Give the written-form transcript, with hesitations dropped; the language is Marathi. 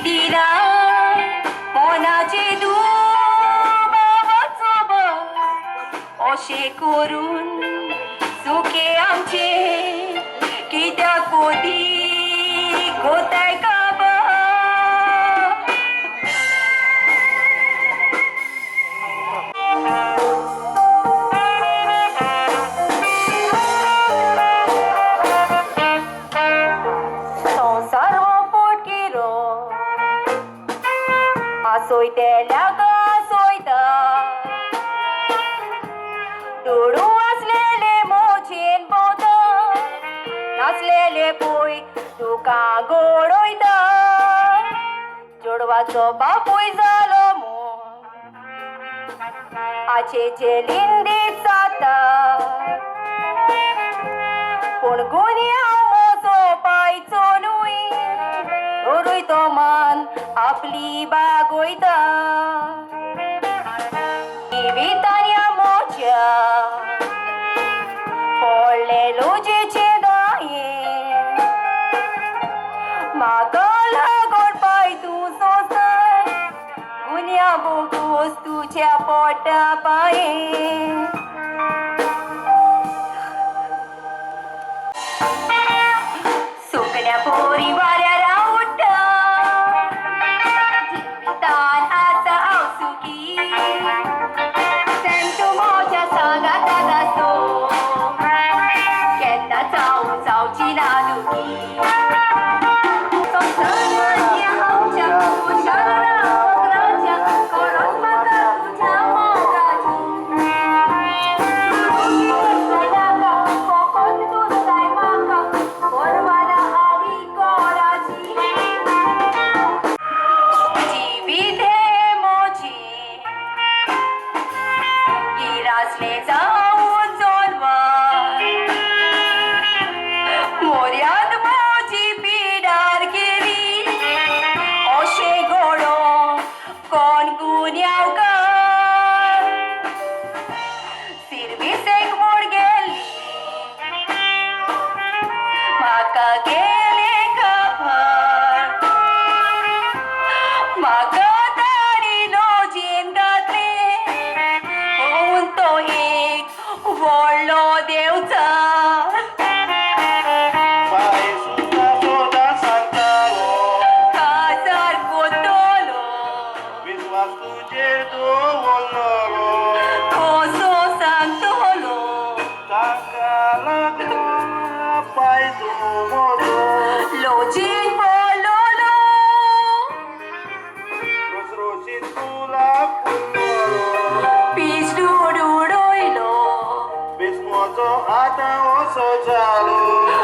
दिला मनाचे दूब अशे करून सुखे आमचे कित्याक पोती कोताय काब संसार हो पोटकिरो आसोयतेल्या आसोयता दोडू असलेले मोचेन पोवता नासलेले पोय तुका गोडोयता जोडवाचो बापूय जालो म्हूण आचे जेलींदीत जाता पूण गुन्या मोसो पायचो न्हूय दोरूय तो मान आपली बागोयता जिवितान्या मोच्या पडले लोजेचे दाये म्हाका लागून पाय तूं सोंसय गुन्या बोगूस तुज्या पोटा पाये सुकण्या पोरी वाऱ्यार उठ्ठा जिवितान आसा हांव सुखी तूं म्हज्या सांगात आसो केन्ना जावची ना दुखी संवसारांतल्या आमच्या कुशलाक राजा खरोच म्हाका तुज्या मोगाची फकत तूं जाय म्हाका परवाना आनी कोराची जिवीत हे मोची गिरासले जावन जोनवार मोर्याद मोजी पिडार गेली अशे घडो कोण गुन्यांवकार सिरविसेक म्हूण गेली म्हाका गेले खबर म्हाका ताणी लोजयेन घातले होऊन तो एक व्हडलो देवचा पाय सुद्धा सोदा सांगतालो काजार कोतलो विश्वास तुजेर दवरलोलो कसो सांगतलो ताका लागून पाय तूं मोजो लोजयेन पडलोलो रोसरोशीत तुला पुरलो पीस उडोयलो बिस्मोचो आतां असो जालो